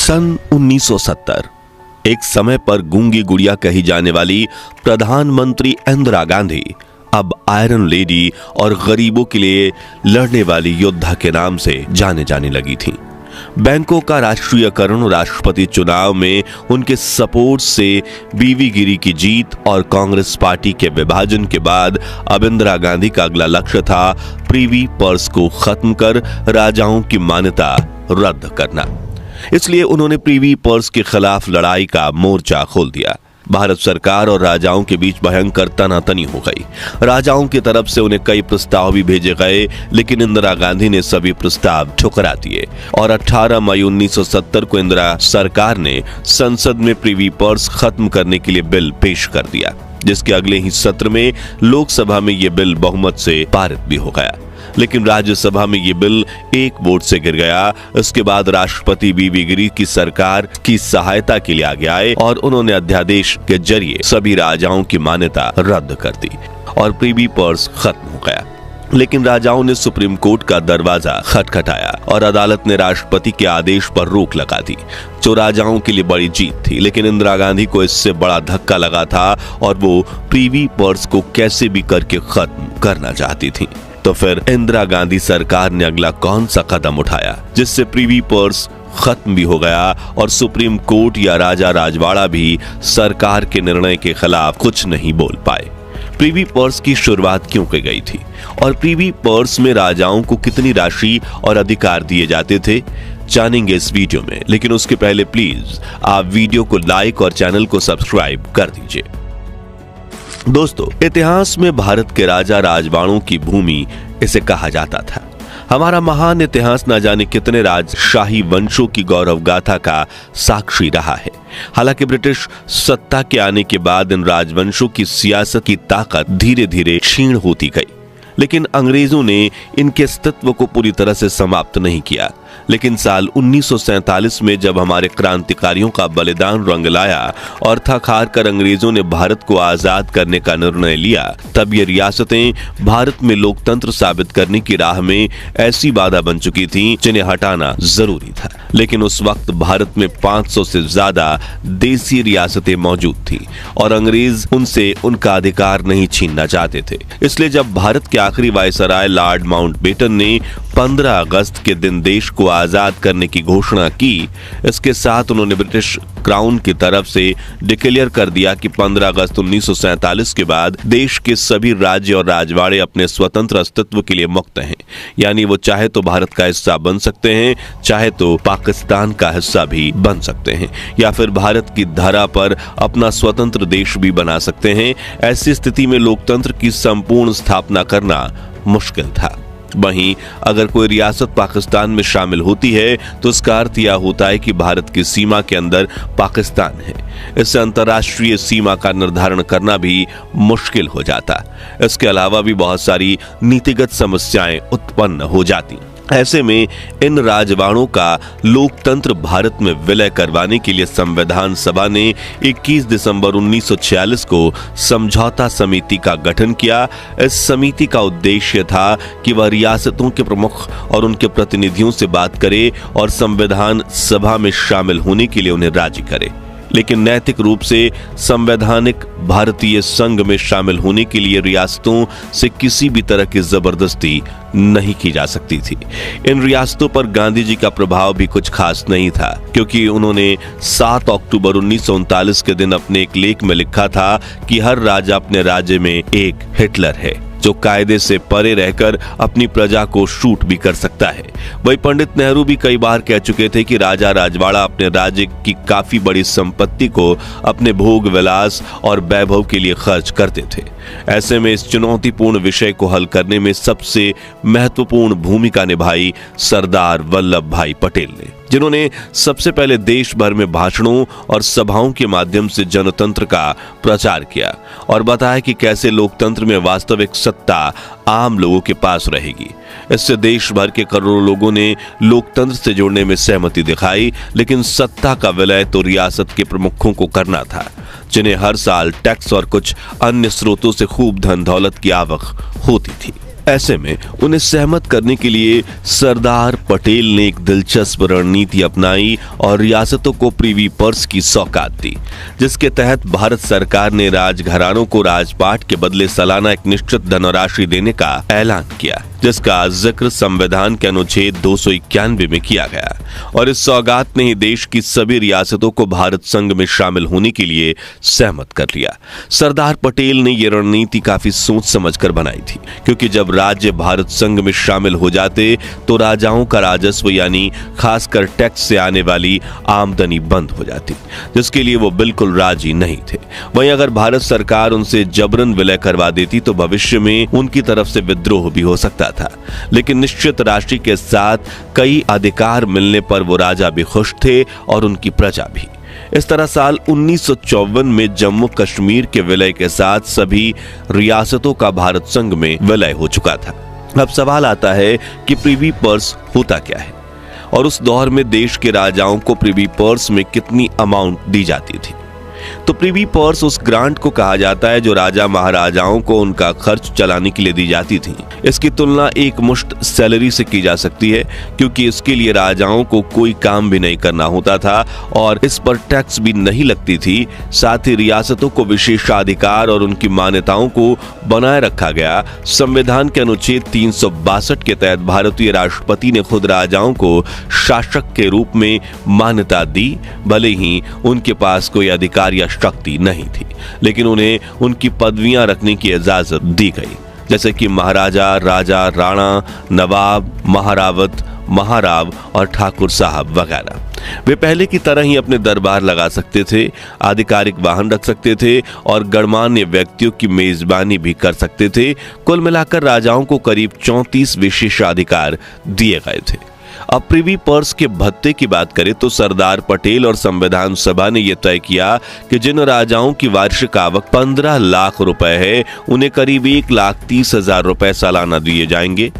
सन 1970 एक समय पर गूंगी गुड़िया कही जाने वाली प्रधानमंत्री इंदिरा गांधी अब आयरन लेडी और गरीबों के लिए लड़ने वाली योद्धा के नाम से जाने जाने लगी थीं। बैंकों का राष्ट्रीयकरण, राष्ट्रपति चुनाव में उनके सपोर्ट से बीवीगिरी की जीत और कांग्रेस पार्टी के विभाजन के बाद अब इंदिरा गांधी का अगला लक्ष्य था प्रिवी पर्स को खत्म कर राजाओं की मान्यता रद्द करना। इसलिए उन्होंने प्रिवी पर्स के खिलाफ लड़ाई का मोर्चा खोल दिया। भारत सरकार और राजाओं के बीच भयंकर तनातनी हो गई। राजाओं की तरफ से उन्हें कई प्रस्ताव भी भेजे गए, लेकिन इंदिरा गांधी ने सभी प्रस्ताव ठुकरा दिए और 18 मई 1970 को इंदिरा सरकार ने संसद में प्रिवी पर्स खत्म करने के लिए बिल पेश कर दिया, जिसके अगले ही सत्र में लोकसभा में यह बिल बहुमत से पारित भी हो गया। लेकिन राज्यसभा में यह बिल एक वोट से गिर गया। इसके बाद राष्ट्रपति बीवीगिरी की सरकार की सहायता के लिए आगे आए और उन्होंने अध्यादेश के जरिए सभी राजाओं की मान्यता रद्द कर दी और प्रिवी पर्स खत्म हो गया। लेकिन राजाओं ने सुप्रीम कोर्ट का दरवाजा खटखटाया और अदालत ने राष्ट्रपति के आदेश पर रोक लगा दी, जो राजाओं के लिए बड़ी जीत थी। लेकिन इंदिरा गांधी को इससे बड़ा धक्का लगा था और वो प्रिवी पर्स को कैसे भी करके खत्म करना चाहती थी। तो फिर इंदिरा गांधी सरकार ने अगला कौन सा कदम उठाया जिससे प्रिवी पर्स खत्म भी हो गया और सुप्रीम कोर्ट या राजा राजवाड़ा भी सरकार के निर्णय के खिलाफ कुछ नहीं बोल पाए। प्रिवी पर्स की शुरुआत क्यों की गई थी और प्रिवी पर्स में राजाओं को कितनी राशि और अधिकार दिए जाते थे, जानेंगे इस वीडियो में। लेकिन उसके पहले प्लीज आप वीडियो को लाइक और चैनल को सब्सक्राइब कर दीजिए। दोस्तों, इतिहास में भारत के राजा राजवाड़ों की भूमि इसे कहा जाता था। हमारा महान इतिहास न जाने कितने राजशाही वंशों की गौरव गाथा का साक्षी रहा है। हालांकि ब्रिटिश सत्ता के आने के बाद इन राजवंशों की सियासत की ताकत धीरे धीरे क्षीण होती गई, लेकिन अंग्रेजों ने इनके अस्तित्व को पूरी तरह से समाप्त नहीं किया। लेकिन साल 1947 में जब हमारे क्रांतिकारियों का बलिदान रंग लाया और थक हार कर अंग्रेजों ने भारत को आजाद करने का निर्णय लिया, तब ये रियासतें भारत में लोकतंत्र साबित करने की राह में ऐसी बाधा बन चुकी थीं जिन्हें हटाना जरूरी था। लेकिन उस वक्त भारत में 500 से ज्यादा देसी रियासतें मौजूद थीं और अंग्रेज उनसे उनका अधिकार नहीं छीनना चाहते थे। इसलिए जब भारत के आखिरी वायसराय लॉर्ड माउंटबेटन ने 15 अगस्त के दिन देश को आजाद करने की घोषणा की, इसके साथ उन्होंने ब्रिटिश क्राउन की तरफ से डिक्लेयर कर दिया कि 15 अगस्त 1947 के बाद देश के सभी राज्य और राजवाड़े अपने स्वतंत्र अस्तित्व के लिए मुक्त हैं। यानी वो चाहे तो भारत का हिस्सा बन सकते हैं, चाहे तो पाकिस्तान का हिस्सा भी बन सकते हैं, या फिर भारत की धरा पर अपना स्वतंत्र देश भी बना सकते हैं। ऐसी स्थिति में लोकतंत्र की संपूर्ण स्थापना करना मुश्किल था। वहीं अगर कोई रियासत पाकिस्तान में शामिल होती है तो उसका अर्थ यह होता है कि भारत की सीमा के अंदर पाकिस्तान है। इससे अंतर्राष्ट्रीय सीमा का निर्धारण करना भी मुश्किल हो जाता। इसके अलावा भी बहुत सारी नीतिगत समस्याएं उत्पन्न हो जाती। ऐसे में इन राजवाड़ों का लोकतंत्र भारत में विलय करवाने के लिए संविधान सभा ने 21 दिसंबर 1946 को समझौता समिति का गठन किया। इस समिति का उद्देश्य था कि वह रियासतों के प्रमुख और उनके प्रतिनिधियों से बात करे और संविधान सभा में शामिल होने के लिए उन्हें राजी करे। लेकिन नैतिक रूप से संवैधानिक भारतीय संघ में शामिल होने के लिए रियासतों से किसी भी तरह की जबरदस्ती नहीं की जा सकती थी। इन रियासतों पर गांधी जी का प्रभाव भी कुछ खास नहीं था, क्योंकि उन्होंने 7 अक्टूबर 1939 के दिन अपने एक लेख में लिखा था कि हर राजा अपने राज्य में एक हिटलर है, जो कायदे से परे रहकर अपनी प्रजा को शूट भी कर सकता है। वही पंडित नेहरू भी कई बार कह चुके थे कि राजा राजवाड़ा अपने राज्य की काफी बड़ी संपत्ति को अपने भोग विलास और वैभव के लिए खर्च करते थे। ऐसे में इस चुनौतीपूर्ण विषय को हल करने में सबसे महत्वपूर्ण भूमिका निभाई सरदार वल्लभ भाई पटेल ने, जिन्होंने सबसे पहले देश भर में भाषणों और सभाओं के माध्यम से जनतंत्र का प्रचार किया और बताया कि कैसे लोकतंत्र में वास्तविक सत्ता आम लोगों के पास रहेगी। इससे देश भर के करोड़ों लोगों ने लोकतंत्र से जुड़ने में सहमति दिखाई। लेकिन सत्ता का विलय तो रियासत के प्रमुखों को करना था, जिन्हें हर साल टैक्स और कुछ अन्य स्रोतों से खूब धन दौलत की आवक होती थी। ऐसे में उन्हें सहमत करने के लिए सरदार पटेल ने एक दिलचस्प रणनीति अपनाई और रियासतों को प्रीवी पर्स की सौगात दी, जिसके तहत भारत सरकार ने राजघरानों को राजपाट के बदले सालाना एक निश्चित धनराशि देने का ऐलान किया, जिसका जिक्र संविधान के अनुच्छेद 291 में किया गया। और इस सौगात ने ही देश की सभी रियासतों को भारत संघ में शामिल होने के लिए सहमत कर लिया। सरदार पटेल ने यह रणनीति काफी सोच समझकर बनाई थी, क्योंकि जब राज्य भारत संघ में शामिल हो जाते तो राजाओं का राजस्व यानी खासकर टैक्स से आने वाली आमदनी बंद हो जाती, जिसके लिए वो बिल्कुल राजी नहीं थे। वहीं अगर भारत सरकार उनसे जबरन विलय करवा देती तो भविष्य में उनकी तरफ से विद्रोह भी हो सकता था। लेकिन निश्चित राशि के साथ कई अधिकार मिलने पर वो राजा भी खुश थे और उनकी प्रजा भी। इस तरह साल 1954 में जम्मू कश्मीर के विलय के साथ सभी रियासतों का भारत संघ में विलय हो चुका था। अब सवाल आता है कि प्रीवी पर्स होता क्या है और उस दौर में देश के राजाओं को प्रीवी पर्स में कितनी अमाउंट दी जाती थी। तो प्रीवी पर्स उस ग्रांट को कहा जाता है जो राजा महाराजाओं को उनका खर्च चलाने के लिए दी जाती थी। इसकी तुलना एक मुश्त सैलरी से की जा सकती है, क्योंकि इसके लिए राजाओं को कोई काम भी नहीं करना होता था और इस पर टैक्स भी नहीं लगती थी। साथ ही रियासतों को विशेषाधिकार और उनकी मान्यताओं को बनाए रखा गया। संविधान के अनुच्छेद 362 के तहत भारतीय राष्ट्रपति ने खुद राजाओं को शासक के रूप में मान्यता दी, भले ही उनके पास कोई अधिकार या शक्ति नहीं थी, लेकिन उन्हें उनकी पदवियां रखने की इजाजत दी गई, जैसे कि महाराजा, राजा, राणा, नवाब, महारावत, महाराव और ठाकुर साहब वगैरह। वे पहले की तरह ही अपने दरबार लगा सकते थे, आधिकारिक वाहन रख सकते थे और गणमान्य व्यक्तियों की मेजबानी भी कर सकते थे। कुल मिलाकर राजाओं को करीब 34 विशेषाधिकार दिए गए थे। अब प्रीवी पर्स के भत्ते की बात करें तो सरदार पटेल और संविधान सभा ने यह तय किया कि जिन राजाओं की वार्षिक आवक 15 लाख रुपए है, उन्हें करीब 1,30,000 रुपए सालाना दिए जाएंगे।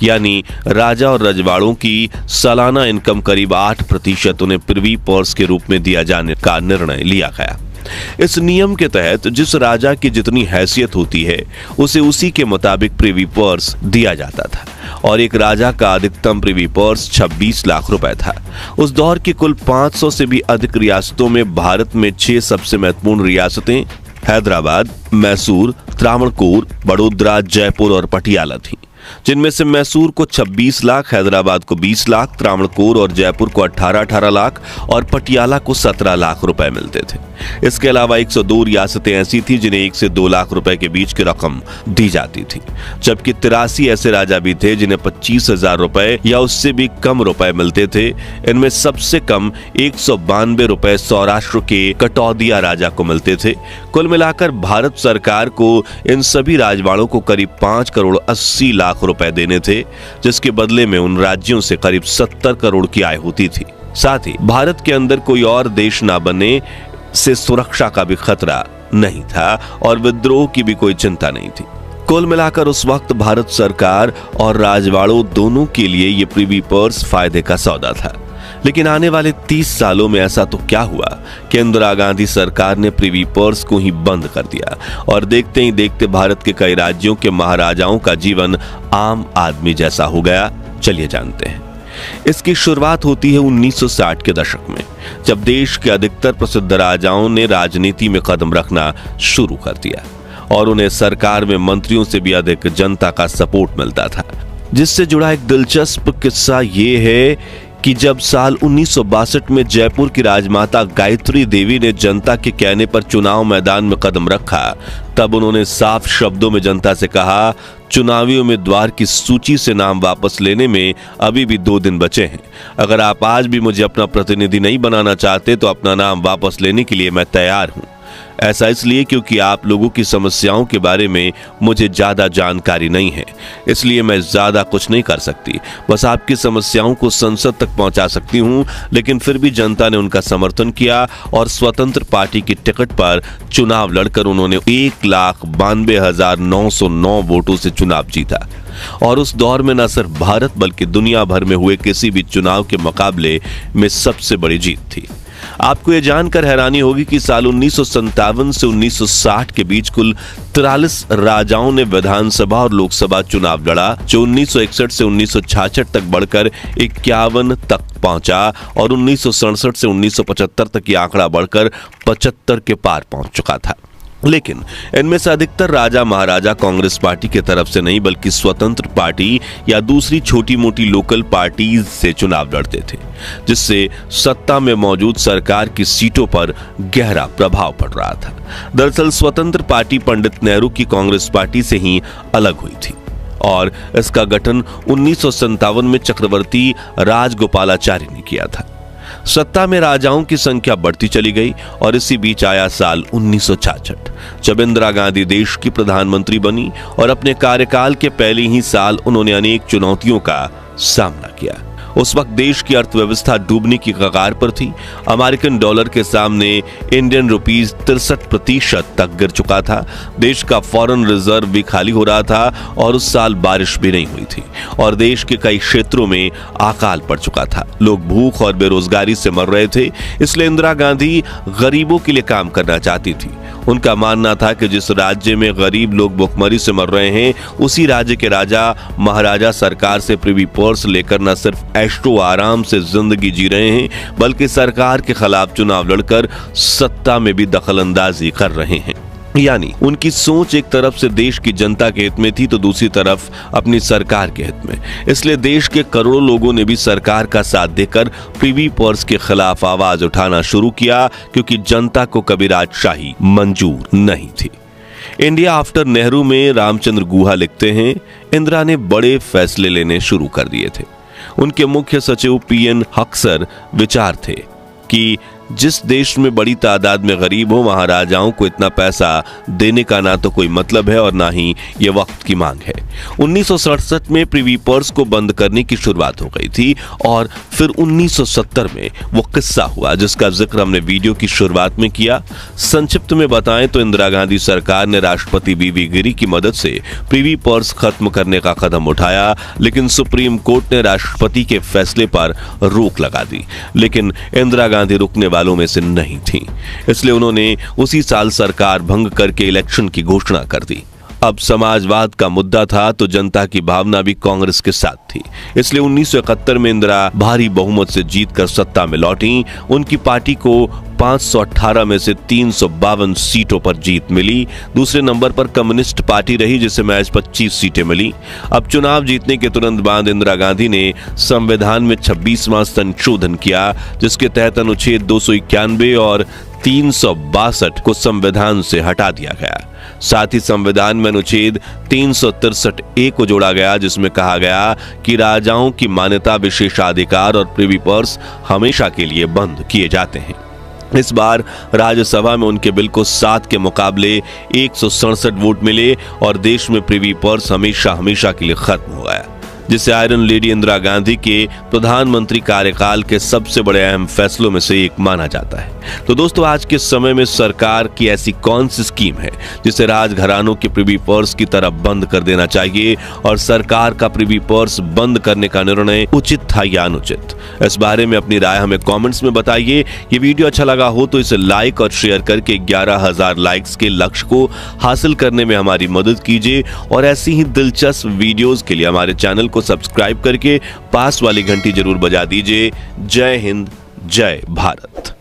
यानी राजा और रजवाड़ों की सालाना इनकम करीब 8% उन्हें प्रीवी पर्स के रूप में दिया जाने का निर्णय लिया गया। इस नियम के तहत जिस राजा की जितनी हैसियत होती है उसे उसी के मुताबिक प्रीवी पर्स दिया जाता था और एक राजा का अधिकतम प्रीवी पर्स 26 लाख रुपए था। उस दौर की कुल 500 से भी अधिक रियासतों में भारत में 6 सबसे महत्वपूर्ण रियासतें हैदराबाद, मैसूर, त्रावणकोर, बड़ोदरा, जयपुर और पटियाला थी, जिनमें से मैसूर को 26 लाख, हैदराबाद को 20 लाख, त्रावणकोर और जयपुर को 18-18 लाख और पटियाला को 17 लाख रुपए मिलते थे। इसके अलावा 102 रियासतें ऐसी थी जिन्हें 1 से 2 लाख रुपए के बीच की रकम दी जाती थी, जबकि 83 ऐसे राजा भी थे जिन्हें 25,000 रुपए या उससे भी कम रुपए मिलते थे। इनमें सबसे कम 192 रुपए सौराष्ट्र के कटौदिया राजा को मिलते थे। कुल मिलाकर भारत सरकार को इन सभी राजवाड़ों को करीब 5 करोड़ 80 लाख रुपए देने थे, जिसके बदले में उन राज्यों से करीब 70 करोड़ की आय होती थी। साथ ही भारत के अंदर कोई और देश ना बने से सुरक्षा का भी खतरा नहीं था और विद्रोह की भी कोई चिंता नहीं थी। कुल मिलाकर उस वक्त भारत सरकार और राजवाड़ों दोनों के लिए ये प्रीवी पर्स फायदे का सौदा था। लेकिन आने वाले 30 सालों में ऐसा तो क्या हुआ कि इंदिरा गांधी सरकार ने प्रीवी पर्स को ही बंद कर दिया और देखते ही देखते भारत के कई राज्यों के महाराजाओं का जीवन आम आदमी जैसा हो गया। चलिए जानते हैं। इसकी शुरुआत होती है 1960 के दशक में, जब देश के अधिकतर प्रसिद्ध राजाओं ने राजनीति में कदम रखना शुरू कर दिया और उन्हें सरकार में मंत्रियों से भी अधिक जनता का सपोर्ट मिलता था। जिससे जुड़ा एक दिलचस्प किस्सा ये है कि जब साल 1962 में जयपुर की राजमाता गायत्री देवी ने जनता के कहने पर चुनाव मैदान में कदम रखा, तब उन्होंने साफ शब्दों में जनता से कहा, चुनावी उम्मीदवार की सूची से नाम वापस लेने में अभी भी 2 दिन बचे हैं। अगर आप आज भी मुझे अपना प्रतिनिधि नहीं बनाना चाहते तो अपना नाम वापस लेने के लिए मैं तैयार हूं। ऐसा इसलिए क्योंकि आप लोगों की समस्याओं के बारे में मुझे ज्यादा जानकारी नहीं है, इसलिए मैं ज्यादा कुछ नहीं कर सकती। बस आपकी समस्याओं को संसद तक पहुंचा सकती हूं। लेकिन फिर भी जनता ने उनका समर्थन किया और स्वतंत्र पार्टी की टिकट पर चुनाव लड़कर उन्होंने 1,92,909 वोटों से चुनाव जीता। और उस दौर में न सिर्फ भारत बल्कि दुनिया भर में हुए किसी भी चुनाव के मुकाबले में सबसे बड़ी जीत थी। आपको यह जानकर हैरानी होगी कि साल 1957 से 1960 के बीच कुल 43 राजाओं ने विधानसभा और लोकसभा चुनाव लड़ा, जो 1961 से 1966 तक बढ़कर 51 तक पहुंचा और 1967 से 1975 तक ये आंकड़ा बढ़कर 75 के पार पहुंच चुका था। लेकिन इनमें से अधिकतर राजा महाराजा कांग्रेस पार्टी की तरफ से नहीं बल्कि स्वतंत्र पार्टी या दूसरी छोटी मोटी लोकल पार्टीज से चुनाव लड़ते थे, जिससे सत्ता में मौजूद सरकार की सीटों पर गहरा प्रभाव पड़ रहा था। दरअसल स्वतंत्र पार्टी पंडित नेहरू की कांग्रेस पार्टी से ही अलग हुई थी और इसका गठन 1957 में चक्रवर्ती राजगोपालाचारी ने किया था। सत्ता में राजाओं की संख्या बढ़ती चली गई और इसी बीच आया साल 1966, जब इंदिरा गांधी देश की प्रधानमंत्री बनी और अपने कार्यकाल के पहले ही साल उन्होंने अनेक चुनौतियों का सामना किया। उस वक्त देश की अर्थव्यवस्था डूबने की कगार पर थी। अमेरिकन डॉलर के सामने इंडियन रुपीस 63% तक गिर चुका था। देश का फॉरेन रिजर्व भी खाली हो रहा था और उस साल बारिश भी नहीं हुई थी और देश के कई क्षेत्रों में अकाल पड़ चुका था। लोग भूख और बेरोजगारी से मर रहे थे। इसलिए इंदिरा गांधी गरीबों के लिए काम करना चाहती थी। उनका मानना था कि जिस राज्य में गरीब लोग भुखमरी से मर रहे हैं, उसी राज्य के राजा महाराजा सरकार से प्रिवी पर्स लेकर न सिर्फ ऐशो आराम से जिंदगी जी रहे हैं बल्कि सरकार के खिलाफ चुनाव लड़कर सत्ता में भी दखलंदाजी कर रहे हैं। यानी उनकी सोच एक तरफ से देश की जनता के हित में थी तो दूसरी तरफ अपनी सरकार के हित में। इसलिए देश के करोड़ों लोगों ने भी सरकार का साथ देकर प्रिवी पर्स के खिलाफ आवाज उठाना शुरू किया, क्योंकि जनता को कभी राजशाही मंजूर नहीं थी। इंडिया आफ्टर नेहरू में रामचंद्र गुहा लिखते हैं, इंदिरा ने बड़े फैसले लेने शुरू कर दिए थे। उनके मुख्य सचिव पीएन हक्सर विचार थे कि जिस देश में बड़ी तादाद में गरीब हो, वहां राजाओं को इतना पैसा देने का ना तो कोई मतलब है और ना ही ये वक्त की मांग है। 1967 में प्रिवी पर्स को बंद करने की शुरुआत हो गई थी और फिर 1970 में वो किस्सा हुआ जिसका जिक्र हमने वीडियो की शुरुआत में किया। संक्षिप्त में बताएं तो इंदिरा गांधी सरकार ने राष्ट्रपति वीवी गिरी की मदद से प्रिवी पर्स खत्म करने का कदम उठाया, लेकिन सुप्रीम कोर्ट ने राष्ट्रपति के फैसले पर रोक लगा दी। लेकिन इंदिरा गांधी रुकने वालों में से नहीं थी, इसलिए उन्होंने उसी साल सरकार भंग करके इलेक्शन की घोषणा कर दी। अब समाजवाद का मुद्दा था तो जनता की भावना भी कांग्रेस के साथ थी, इसलिए 1971 में इंदिरा भारी बहुमत से जीतकर सत्ता में लौटी। उनकी पार्टी को 518 में से 352 सीटों पर जीत मिली। दूसरे नंबर पर कम्युनिस्ट पार्टी रही, जिसे महज 25 सीटें मिली। अब चुनाव जीतने के तुरंत बाद इंदिरा गांधी ने संविधान में 26वां संशोधन किया, जिसके तहत अनुच्छेद 291 और 362 को संविधान से हटा दिया गया। साथ ही संविधान में अनुच्छेद 363A को जोड़ा गया, जिसमें कहा गया कि राजाओं की मान्यता, विशेषाधिकार और प्रिवी पर्स हमेशा के लिए बंद किए जाते हैं। इस बार राज्यसभा में उनके बिल को 7 के मुकाबले 167 वोट मिले और देश में प्रिवी पर्स हमेशा के लिए खत्म हो गया, जिसे आयरन लेडी इंदिरा गांधी के प्रधानमंत्री कार्यकाल के सबसे बड़े अहम फैसलों में से एक माना जाता है। तो दोस्तों, आज के समय में सरकार की ऐसी कौन सी स्कीम है जिसे राजघरानों के प्रिवी पर्स की तरफ बंद कर देना चाहिए, और सरकार का प्रिवी पर्स बंद करने का निर्णय उचित था या अनुचित? इस बारे में अपनी राय हमें कमेंट्स में बताइए। ये वीडियो अच्छा लगा हो तो इसे लाइक और शेयर करके 11,000 लाइक्स के लक्ष्य को हासिल करने में हमारी मदद कीजिए, और ऐसी ही दिलचस्प वीडियोस के लिए हमारे चैनल को सब्सक्राइब करके पास वाली घंटी जरूर बजा दीजिए। जय हिंद, जय भारत।